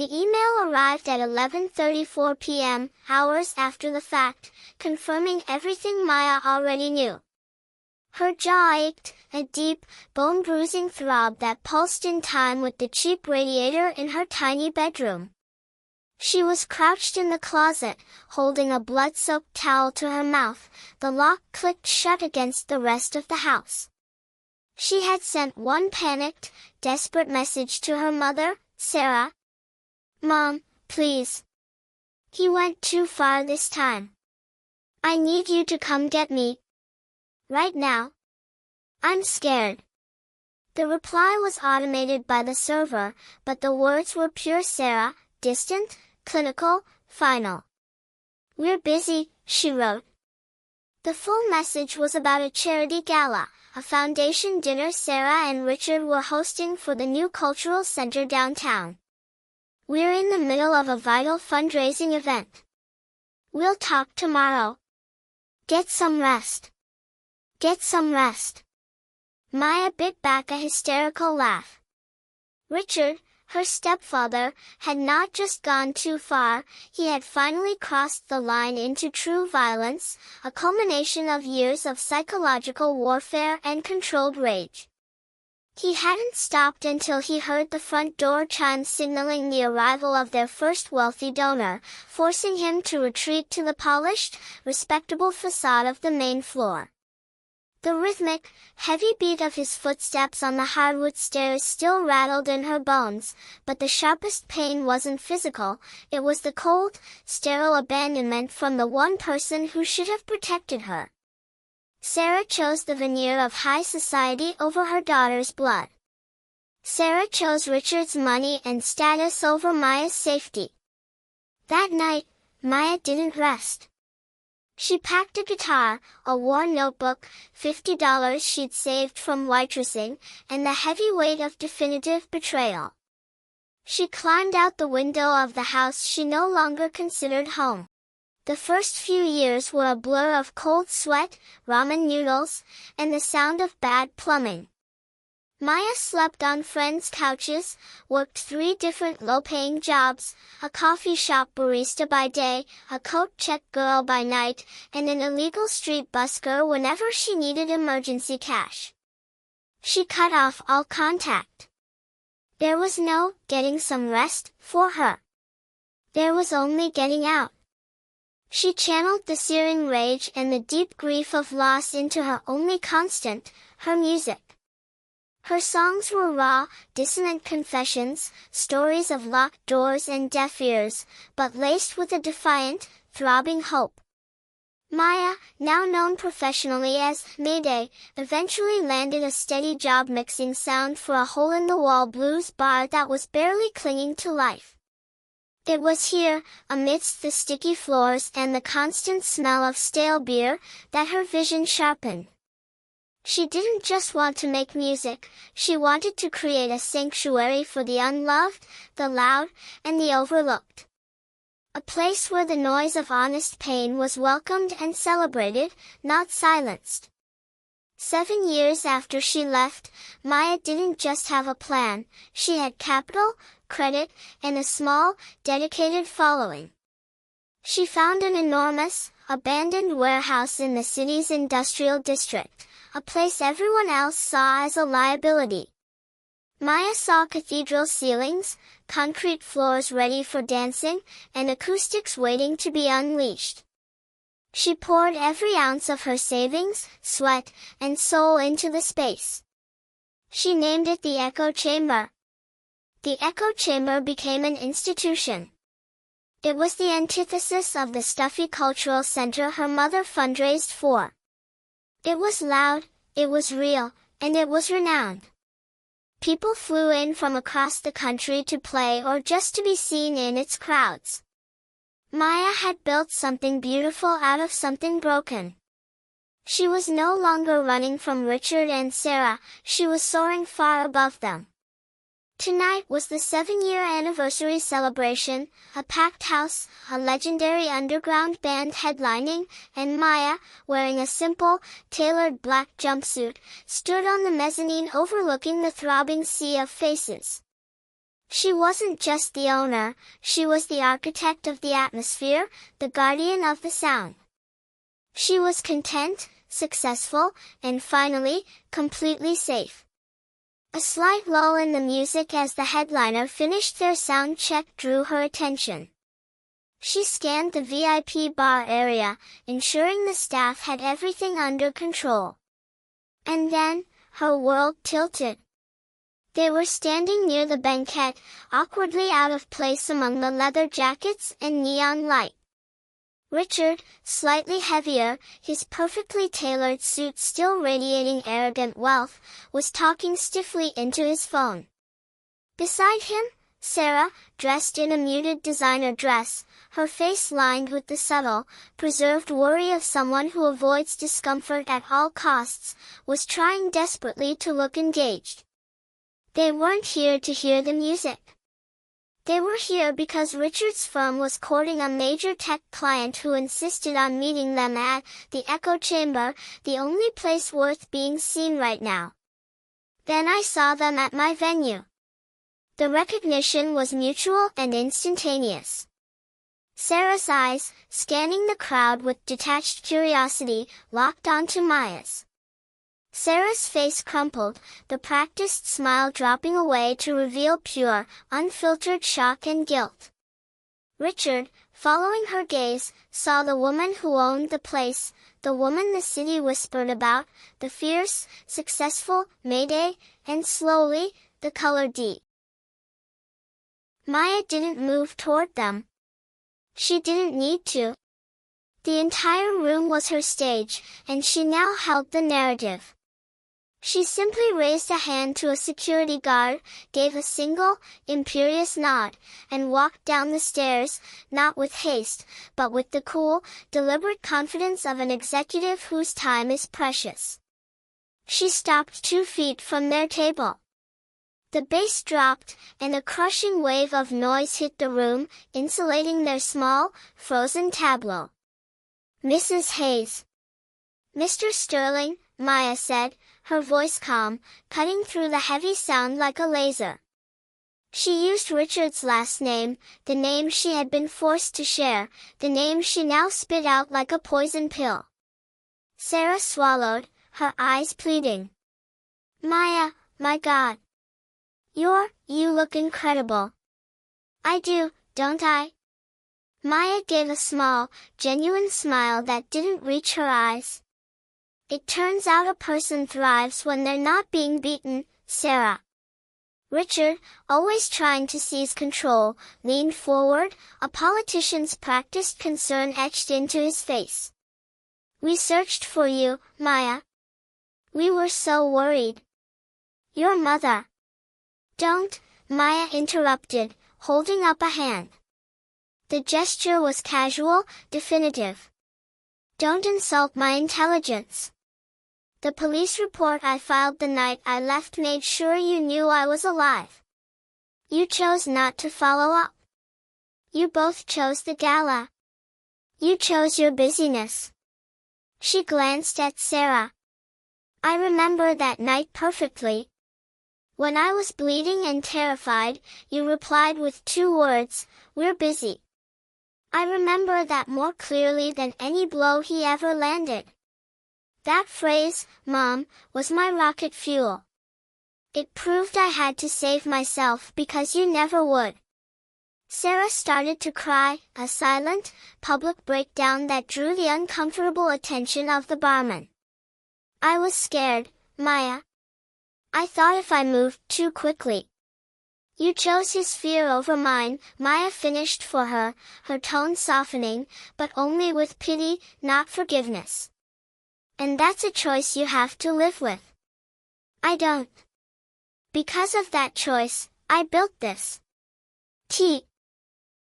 The email arrived at 11:34 p.m., hours after the fact, confirming everything Maya already knew. Her jaw ached, a deep, bone-bruising throb that pulsed in time with the cheap radiator in her tiny bedroom. She was crouched in the closet, holding a blood-soaked towel to her mouth. The lock clicked shut against the rest of the house. She had sent one panicked, desperate message to her mother, Sarah. "Mom, please. He went too far this time. I need you to come get me. Right now. I'm scared." The reply was automated by the server, but the words were pure Sarah, distant, clinical, final. "We're busy," she wrote. The full message was about a charity gala, a foundation dinner Sarah and Richard were hosting for the new cultural center downtown. "We're in the middle of a vital fundraising event. We'll talk tomorrow. Get some rest. Get some rest." Maya bit back a hysterical laugh. Richard, her stepfather, had not just gone too far, he had finally crossed the line into true violence, a culmination of years of psychological warfare and controlled rage. He hadn't stopped until he heard the front door chime signaling the arrival of their first wealthy donor, forcing him to retreat to the polished, respectable facade of the main floor. The rhythmic, heavy beat of his footsteps on the hardwood stairs still rattled in her bones, but the sharpest pain wasn't physical, it was the cold, sterile abandonment from the one person who should have protected her. Sarah chose the veneer of high society over her daughter's blood. Sarah chose Richard's money and status over Maya's safety. That night, Maya didn't rest. She packed a guitar, a worn notebook, $50 she'd saved from waitressing, and the heavy weight of definitive betrayal. She climbed out the window of the house she no longer considered home. The first few years were a blur of cold sweat, ramen noodles, and the sound of bad plumbing. Maya slept on friends' couches, worked 3 different low-paying jobs, a coffee shop barista by day, a coat check girl by night, and an illegal street busker whenever she needed emergency cash. She cut off all contact. There was no getting some rest for her. There was only getting out. She channeled the searing rage and the deep grief of loss into her only constant, her music. Her songs were raw, dissonant confessions, stories of locked doors and deaf ears, but laced with a defiant, throbbing hope. Maya, now known professionally as Mayday, eventually landed a steady job mixing sound for a hole-in-the-wall blues bar that was barely clinging to life. It was here, amidst the sticky floors and the constant smell of stale beer, that her vision sharpened. She didn't just want to make music, she wanted to create a sanctuary for the unloved, the loud, and the overlooked. A place where the noise of honest pain was welcomed and celebrated, not silenced. 7 years after she left, Maya didn't just have a plan, she had capital, credit, and a small, dedicated following. She found an enormous, abandoned warehouse in the city's industrial district, a place everyone else saw as a liability. Maya saw cathedral ceilings, concrete floors ready for dancing, and acoustics waiting to be unleashed. She poured every ounce of her savings, sweat, and soul into the space. She named it the Echo Chamber. The Echo Chamber became an institution. It was the antithesis of the stuffy cultural center her mother fundraised for. It was loud, it was real, and it was renowned. People flew in from across the country to play or just to be seen in its crowds. Maya had built something beautiful out of something broken. She was no longer running from Richard and Sarah, she was soaring far above them. Tonight was the 7-year anniversary celebration, a packed house, a legendary underground band headlining, and Maya, wearing a simple, tailored black jumpsuit, stood on the mezzanine overlooking the throbbing sea of faces. She wasn't just the owner, she was the architect of the atmosphere, the guardian of the sound. She was content, successful, and finally, completely safe. A slight lull in the music as the headliner finished their sound check drew her attention. She scanned the VIP bar area, ensuring the staff had everything under control. And then, her world tilted. They were standing near the banquette, awkwardly out of place among the leather jackets and neon light. Richard, slightly heavier, his perfectly tailored suit still radiating arrogant wealth, was talking stiffly into his phone. Beside him, Sarah, dressed in a muted designer dress, her face lined with the subtle, preserved worry of someone who avoids discomfort at all costs, was trying desperately to look engaged. They weren't here to hear the music. They were here because Richard's firm was courting a major tech client who insisted on meeting them at the echo chamber, the only place worth being seen right now. Then I saw them at my venue. The recognition was mutual and instantaneous. Sarah's eyes, scanning the crowd with detached curiosity, locked onto Maya's. Sarah's face crumpled, the practiced smile dropping away to reveal pure, unfiltered shock and guilt. Richard, following her gaze, saw the woman who owned the place, the woman the city whispered about, the fierce, successful Mayday, and slowly, the color deep. Maya didn't move toward them. She didn't need to. The entire room was her stage, and she now held the narrative. She simply raised a hand to a security guard, gave a single, imperious nod, and walked down the stairs, not with haste, but with the cool, deliberate confidence of an executive whose time is precious. She stopped 2 feet from their table. The bass dropped, and a crushing wave of noise hit the room, insulating their small, frozen tableau. Mrs. Hayes. Mr. Sterling, Maya said, her voice calm, cutting through the heavy sound like a laser. She used Richard's last name, the name she had been forced to share, the name she now spit out like a poison pill. Sarah swallowed, her eyes pleading. Maya, my God. You look incredible. I do, don't I? Maya gave a small, genuine smile that didn't reach her eyes. It turns out a person thrives when they're not being beaten, Sarah. Richard, always trying to seize control, leaned forward, a politician's practiced concern etched into his face. We searched for you, Maya. We were so worried. Your mother. Don't, Maya interrupted, holding up a hand. The gesture was casual, definitive. Don't insult my intelligence. The police report I filed the night I left made sure you knew I was alive. You chose not to follow up. You both chose the gala. You chose your busyness. She glanced at Sarah. I remember that night perfectly. When I was bleeding and terrified, you replied with 2 words, we're busy. I remember that more clearly than any blow he ever landed. That phrase, Mom, was my rocket fuel. It proved I had to save myself because you never would. Sarah started to cry, a silent, public breakdown that drew the uncomfortable attention of the barman. I was scared, Maya. I thought if I moved too quickly. You chose his fear over mine, Maya finished for her, her tone softening, but only with pity, not forgiveness. And that's a choice you have to live with. I don't. Because of that choice, I built this.